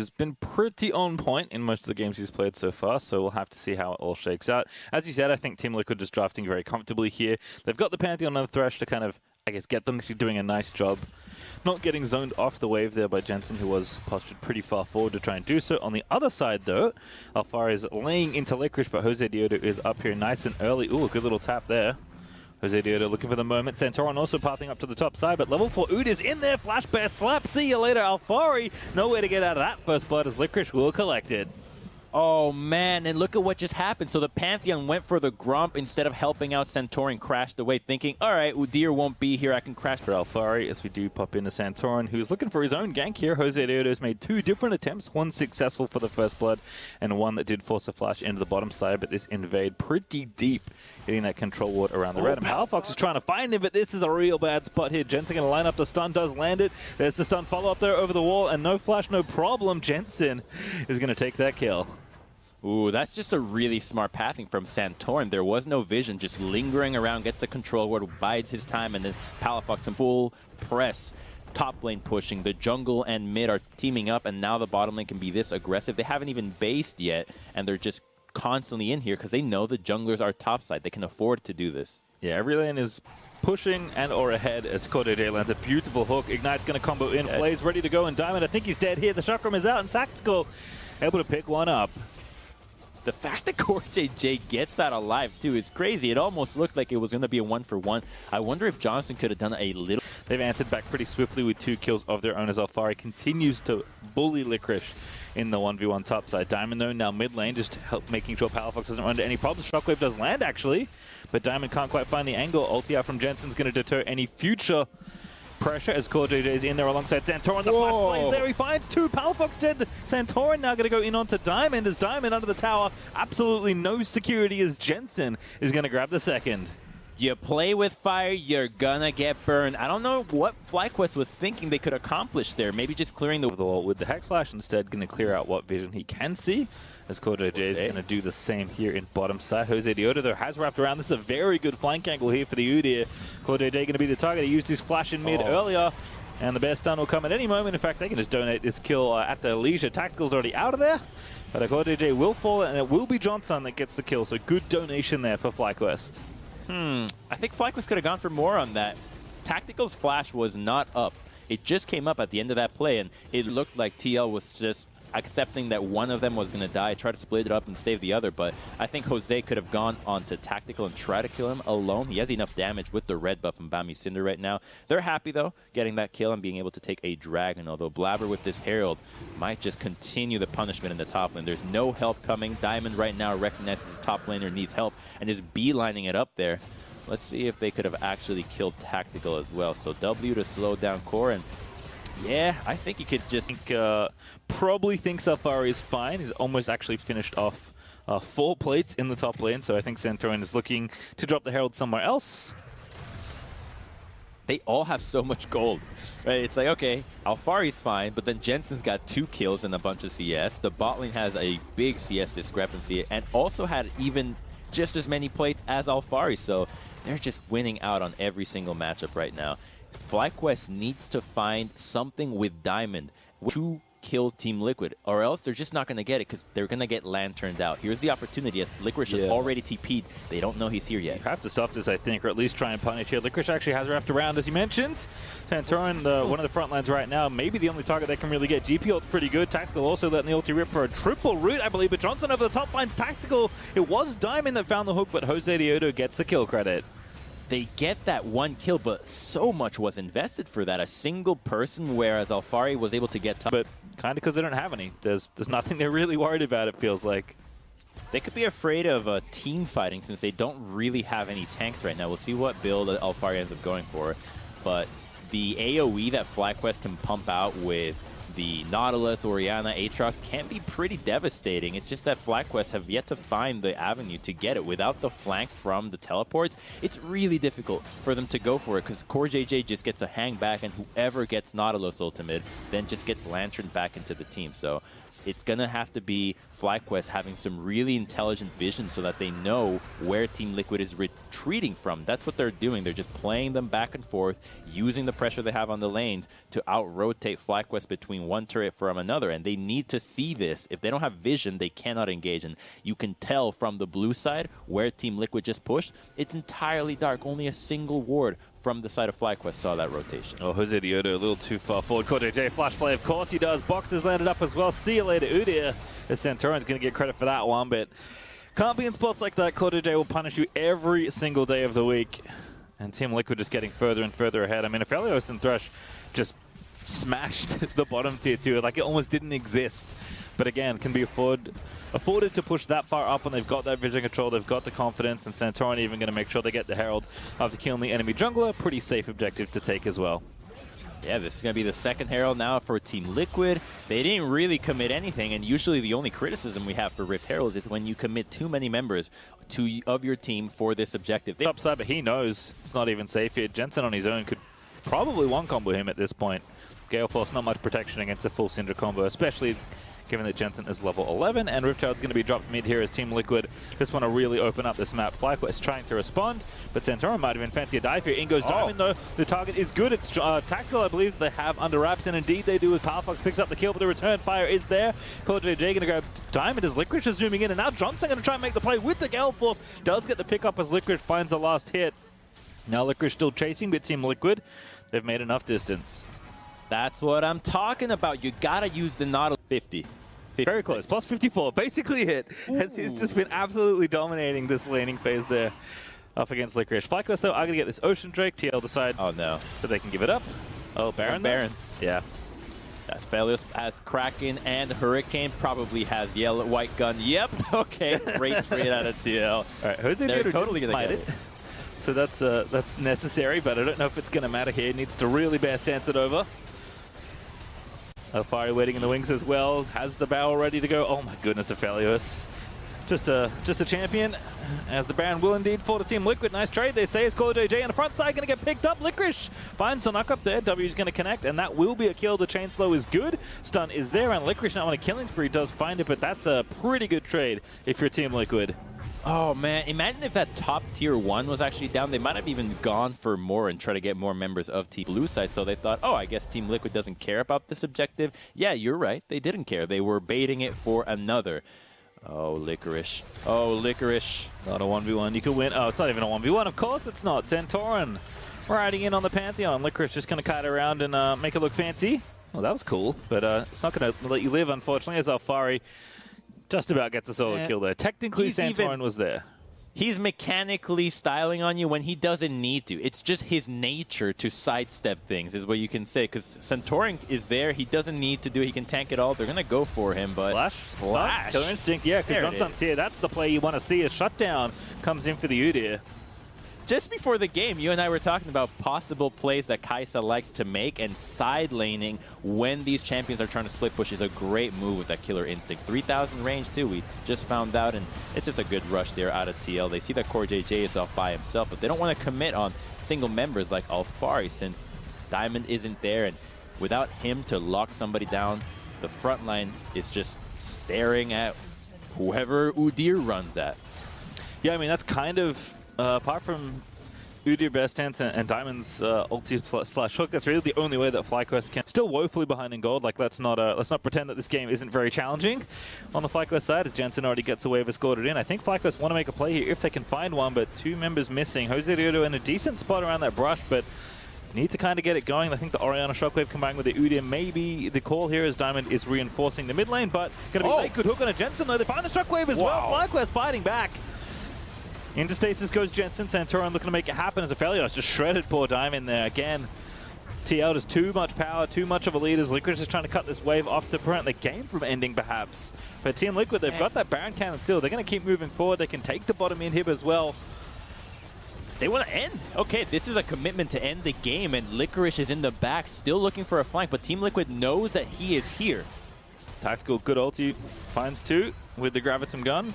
Has been pretty on point in most of the games he's played so far, so we'll have to see how it all shakes out. As you said, I think Team Liquid is drafting very comfortably here. They've got the Pantheon on the Thresh to kind of, I guess, get them actually doing a nice job. Not getting zoned off the wave there by Jensen, who was postured pretty far forward to try and do so. On the other side, though, Alfari is laying into Licorice, but Jose Diodo is up here nice and early. Ooh, a good little tap there. Jose Diodo looking for the moment. Santorin also pathing up to the top side, but level 4 Oud is in there. Flash bear slap. See you later, Alfari. Nowhere to get out of that first blood as Licorice will collect it. Oh man, and look at what just happened. So the Pantheon went for the Grump instead of helping out Santorin, crashed away thinking, alright, Udyr won't be here, I can crash for Alfari as we do pop into Santorin, who's looking for his own gank here. Jose Diodo's made 2 different attempts, one successful for the first blood, and one that did force a flash into the bottom side, but this invade pretty deep, hitting that control ward around the red. And Palafox is trying to find him, but this is a real bad spot here. Jensen going to line up the stun, does land it. There's the stun follow-up there over the wall, and no flash, no problem. Jensen is going to take that kill. Ooh, that's just a really smart pathing from Santorin. There was no vision, just lingering around, gets the control ward, bides his time, and then Palafox in full press. Top lane pushing, the jungle and mid are teaming up, and now the bottom lane can be this aggressive. They haven't even based yet, and they're just constantly in here because they know the junglers are topside. They can afford to do this. Yeah, every lane is pushing and or ahead as Corday lands a beautiful hook. Ignite's going to combo in, Flay's ready to go, and Diamond, I think he's dead here. The chakram is out, and Tactical able to pick one up. The fact that CoreJJ gets out alive, too, is crazy. It almost looked like it was going to be a 1-for-1. I wonder if Johnson could have done a little. They've answered back pretty swiftly with 2 kills of their own as Alfari continues to bully Licorice in the 1v1 topside. Diamond, though, now mid lane, just making sure Palafox doesn't run into any problems. Shockwave does land, actually, but Diamond can't quite find the angle. Ulti out from Jensen's going to deter any future pressure as CoreJJ is in there alongside Santorin. The flash plays there. He finds 2. Palafox dead. Santorin now going to go in onto Diamond as Diamond under the tower. Absolutely no security as Jensen is going to grab the second. You play with fire, you're gonna get burned. I don't know what FlyQuest was thinking they could accomplish there. Maybe just clearing the wall with the Hex Flash instead, going to clear out what vision he can see. As CoreJJ is going to do the same here in bottom side. Jose Diodo, though, has wrapped around. This is a very good flank angle here for the Udyr. CoreJJ going to be the target. He used his flash in mid earlier, and the bear stun will come at any moment. In fact, they can just donate this kill at their leisure. Tactical's already out of there, but CoreJJ will fall, and it will be Johnson that gets the kill. So good donation there for FlyQuest. I think FlyQuest could have gone for more on that. Tactical's flash was not up. It just came up at the end of that play, and it looked like TL was just accepting that one of them was going to die, try to split it up and save the other, but I think Jose could have gone on to Tactical and try to kill him alone. He has enough damage with the red buff and Bami Cinder right now. They're happy, though, getting that kill and being able to take a Dragon, although Blabber with this Herald might just continue the punishment in the top lane. There's no help coming. Diamond right now recognizes the top laner needs help and is beelining it up there. Let's see if they could have actually killed Tactical as well. So W to slow down Core, and yeah, I think you could just... probably thinks Alfari is fine. He's almost actually finished off 4 plates in the top lane, so I think Santorin is looking to drop the Herald somewhere else. They all have so much gold, right? It's like, okay, Alfari's fine, but then Jensen's got 2 kills and a bunch of CS. The bot lane has a big CS discrepancy and also had even just as many plates as Alfari, so they're just winning out on every single matchup right now. FlyQuest needs to find something with Diamond to kill Team Liquid, or else they're just not going to get it because they're going to get lanterned out. Here's the opportunity as Licorice is already TP'd. They don't know he's here yet. You have to stop this, I think, or at least try and punish here. Licorice actually has wrapped around, as he mentions. Santorin, one of the front lines right now, maybe the only target they can really get. GP ult's pretty good. Tactical also letting the ulti rip for a triple root, I believe, but Johnson over the top finds Tactical. It was Diamond that found the hook, but Jose Diodo gets the kill credit. They get that 1 kill, but so much was invested for that. A single person, whereas Alfari was able to get top. But kind of because they don't have any. There's nothing they're really worried about, it feels like. They could be afraid of team fighting since they don't really have any tanks right now. We'll see what build Alfari ends up going for. But the AoE that FlyQuest can pump out with the Nautilus, Orianna, Aatrox can be pretty devastating. It's just that FlyQuest have yet to find the avenue to get it. Without the flank from the teleports, it's really difficult for them to go for it because CoreJJ just gets a hang back, and whoever gets Nautilus ultimate then just gets lanterned back into the team. So it's going to have to be FlyQuest having some really intelligent vision so that they know where Team Liquid is retreating from. That's what they're doing. They're just playing them back and forth, using the pressure they have on the lanes to out-rotate FlyQuest between one turret from another, and they need to see this. If they don't have vision, they cannot engage, and you can tell from the blue side where Team Liquid just pushed. It's entirely dark. Only a single ward from the side of FlyQuest saw that rotation. Oh, Jose Diodo a little too far forward. CoreJJ flash play, of course he does. Boxes landed up as well. See you later, Udyr. The Centurion's going to get credit for that one, but can't be in spots like that. CoreJJ will punish you every single day of the week. And Team Liquid just getting further and further ahead. I mean, Aphelios and Thresh just smashed the bottom tier 2. Like, it almost didn't exist. But again, can be afforded to push that far up when they've got that vision control, they've got the confidence, and Santorin even going to make sure they get the Herald after killing the enemy jungler. Pretty safe objective to take as well. Yeah, this is going to be the second Herald now for Team Liquid. They didn't really commit anything, and usually the only criticism we have for Rift Heralds is when you commit too many members of your team for this objective. Upside, but he knows it's not even safe here. Jensen on his own could probably one-combo him at this point. Gale Force, not much protection against a full Syndra combo, especially given that Jensen is level 11, and Rift Herald's going to be dropped mid here as Team Liquid just want to really open up this map. FlyQuest trying to respond, but Santorin might have been fancy a dive here. In goes Diamond, though. The target is good. It's tactical, I believe, they have under wraps, and indeed they do as Powerfox picks up the kill, but the return fire is there. CoreJJ going to grab Diamond as Licorice is zooming in, and now Johnson going to try and make the play with the Gale Force. Does get the pick up as Licorice finds the last hit. Now Licorice still chasing, but Team Liquid, they've made enough distance. That's what I'm talking about. You got to use the Nautilus 50. Very close, plus 54, basically hit. As he's just been absolutely dominating this laning phase there up against Licorice. FlyQuest, though, are going to get this Ocean Drake. TL decide that they can give it up. Oh, Baron? Baron. Yeah. That's Aphelios has Kraken and Hurricane, probably has yellow white gun. Yep, okay, great trade out of TL. All right, they're totally going to get it. So that's necessary, but I don't know if it's going to matter here. Needs to really best dance it over. Alfari waiting in the wings as well. Has the barrel ready to go. Oh my goodness, Aphelios. Just a champion. As the Baron will indeed fall to Team Liquid. Nice trade, they say. It's CoreJJ on the front side, going to get picked up. Licorice finds the knock up there. W's going to connect, and that will be a kill. The chain slow is good. Stun is there, and Licorice not on a killing spree does find it, but that's a pretty good trade if you're Team Liquid. Oh man, imagine if that top tier 1 was actually down. They might have even gone for more and try to get more members of Team Blue side. So they thought, oh, I guess Team Liquid doesn't care about this objective. Yeah, you're right. They didn't care. They were baiting it for another. Oh, Licorice. Oh, Licorice. Not a 1v1. You could win. Oh, it's not even a 1v1. Of course it's not. Santorin riding in on the Pantheon. Licorice just going to kite around and make it look fancy. Well, that was cool. But it's not going to let you live, unfortunately, as Alfari just about gets a solo kill there. Technically, Santorin was there. He's mechanically styling on you when he doesn't need to. It's just his nature to sidestep things, is what you can say. Because Santorin is there. He doesn't need to do it. He can tank it all. They're going to go for him, but... Flash. Killer Instinct, yeah, because Johnson's here. That's the play you want to see. A shutdown comes in for the Udyr. Just before the game, you and I were talking about possible plays that Kai'Sa likes to make, and side laning when these champions are trying to split push is a great move with that Killer Instinct. 3,000 range too, we just found out, and it's just a good rush there out of TL. They see that CoreJJ is off by himself, but they don't want to commit on single members like Alfari since Diamond isn't there, and without him to lock somebody down, the front line is just staring at whoever Udyr runs at. Yeah, I mean, that's kind of... apart from Udyr best stance and Diamond's ulti slash hook, that's really the only way that FlyQuest can. Still woefully behind in gold. Like, let's not pretend that this game isn't very challenging on the FlyQuest side, as Jensen already gets away with scored it in. I think FlyQuest want to make a play here if they can find one, but 2 members missing. Jose Diodo in a decent spot around that brush, but need to kind of get it going. I think the Orianna Shockwave combined with the Udyr may be the call here, as Diamond is reinforcing the mid lane, but going to be late. Good hook on a Jensen though. They find the Shockwave as well. FlyQuest fighting back. Into stasis goes Jensen. Santorin looking to make it happen as Aphelios just shredded poor Diamond there again. TL does too much power, too much of a lead as Licorice is trying to cut this wave off to prevent the game from ending perhaps. But Team Liquid, they've got that Baron cannon still. They're going to keep moving forward. They can take the bottom inhib as well. They want to end. Okay, this is a commitment to end the game, and Licorice is in the back still looking for a flank, but Team Liquid knows that he is here. Tactical good ulti finds 2 with the Gravitum gun.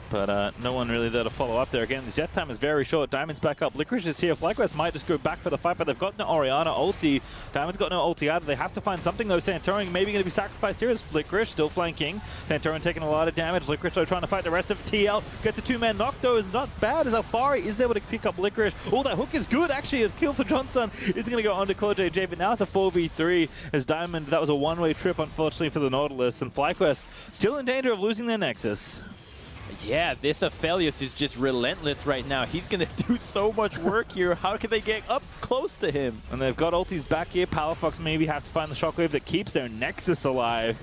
But no one really there to follow up there. Again, the jet time is very short. Diamond's back up. Licorice is here. FlyQuest might just go back for the fight, but they've got no Orianna ulti. Diamond's got no ulti either. They have to find something, though. Santorin maybe going to be sacrificed here as Licorice still flanking. Santorin taking a lot of damage. Licorice, though, trying to fight the rest of TL. Gets a two-man knock, though, is not bad as Alfari is able to pick up Licorice. Oh, that hook is good, actually. A kill for Johnson is going to go on to CoreJJ, but now it's a 4v3 as Diamond, that was a one-way trip, unfortunately, for the Nautilus, and FlyQuest still in danger of losing their Nexus. Yeah, this Aphelios is just relentless right now. He's going to do so much work here. How can they get up close to him? And they've got ultis back here. Powerfox maybe have to find the shockwave that keeps their Nexus alive.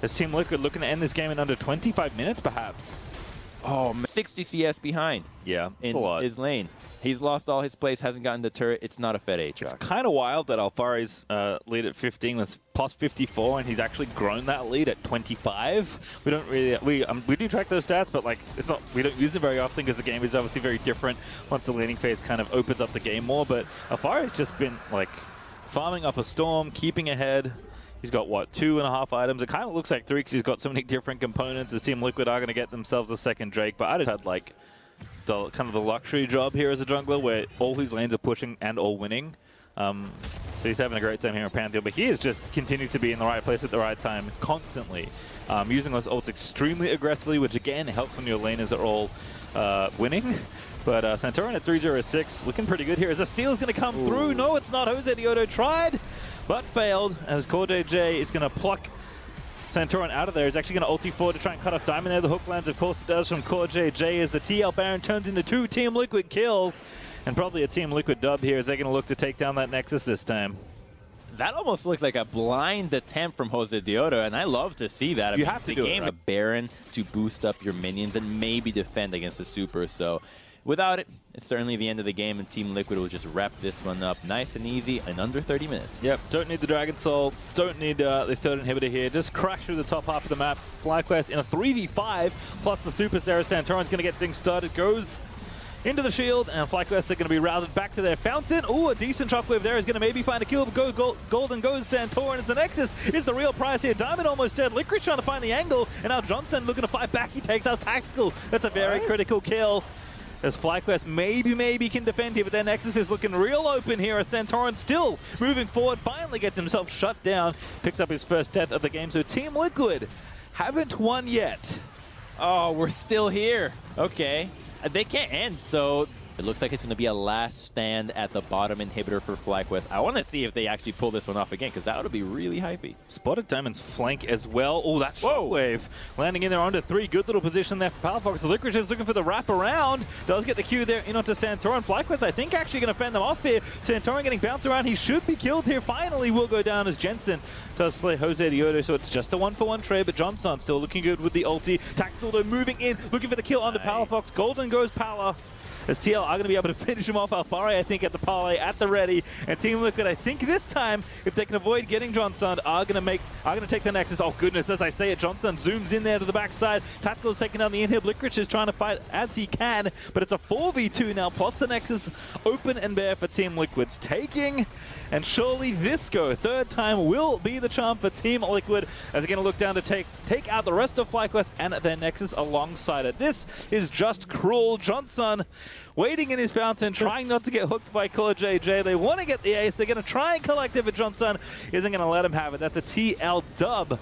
This Team Liquid looking to end this game in under 25 minutes, perhaps. Oh, man. 60 CS behind. Yeah, it's in a lot. His lane. He's lost all his plays, hasn't gotten the turret. It's not a Fed Aatrox. It's kind of wild that Alfari's lead at 15 was plus 54, and he's actually grown that lead at 25. We don't really we do track those stats, but like it's not, we don't use it very often because the game is obviously very different once the laning phase kind of opens up the game more. But Alfari's just been like farming up a storm, keeping ahead. He's got, what, 2.5 items? It kind of looks like 3 because he's got so many different components. His Team Liquid are going to get themselves a second Drake, but I'd have had, like, the kind of the luxury job here as a jungler where all his lanes are pushing and all winning. So he's having a great time here in Pantheon, but he has just continued to be in the right place at the right time constantly. Using those ults extremely aggressively, which, again, helps when your laners are all winning. But Santorin at 306, looking pretty good here. As a steal is going to come through. No, it's not. Jose Diodo tried, but failed, as CoreJJ is going to pluck Santorin out of there. He's actually going to ulti forward to try and cut off Diamond there. The hook lands, of course it does, from CoreJJ as the TL Baron turns into 2 Team Liquid kills. And probably a Team Liquid dub here as they're going to look to take down that Nexus this time. That almost looked like a blind attempt from Jose Diodo, and I love to see that. You have to do it, right? A Baron to boost up your minions and maybe defend against the Super. So without it, it's certainly the end of the game, and Team Liquid will just wrap this one up nice and easy in under 30 minutes. Yep, don't need the Dragon Soul, don't need the third inhibitor here. Just crash through the top half of the map. FlyQuest in a 3v5, plus the Super Sarah. Santorin's going to get things started. Goes into the shield, and FlyQuest are going to be routed back to their fountain. Ooh, a decent shockwave there is going to maybe find a kill, but Golden goes Santorin as the Nexus is the real prize here. Diamond almost dead. Licorice trying to find the angle, and now Johnson looking to fight back. He takes out Tactical. That's a very critical kill. As FlyQuest maybe can defend here, but their Nexus is looking real open here as Santorin still moving forward, finally gets himself shut down, picks up his first death of the game. So Team Liquid haven't won yet. Oh, we're still here. Okay. They can't end, so it looks like it's going to be a last stand at the bottom inhibitor for FlyQuest. I want to see if they actually pull this one off again, because that would be really hypey. Spotted Diamond's flank as well. Oh, that shockwave landing in there onto 3. Good little position there for Powerfox. The Licorice is looking for the wrap around. Does get the Q there in onto Santorin. FlyQuest, I think, actually going to fend them off here. Santorin getting bounced around. He should be killed here. Finally will go down as Jensen does slay Jose Diodo, so it's just a 1-for-1 trade, but Johnson still looking good with the ulti. Tactical, though, moving in, looking for the kill onto Powerfox. Golden goes Pala. As TL are going to be able to finish him off. Alfari, I think, at the parlay at the ready. And Team Liquid, I think this time, if they can avoid getting Johnson, are going to take the Nexus. Oh, goodness, as I say it, Johnson zooms in there to the backside. Tactical's taking down the inhib. Licorice is trying to fight as he can, but it's a 4v2 now, plus the Nexus open and bare for Team Liquid's taking. And surely this go, third time, will be the charm for Team Liquid, as they're going to look down to take out the rest of FlyQuest and their Nexus alongside it. This is just cruel. Johnson waiting in his fountain, trying not to get hooked by CoreJJ. They want to get the ace. They're going to try and collect it, but Johnson isn't going to let him have it. That's a TL dub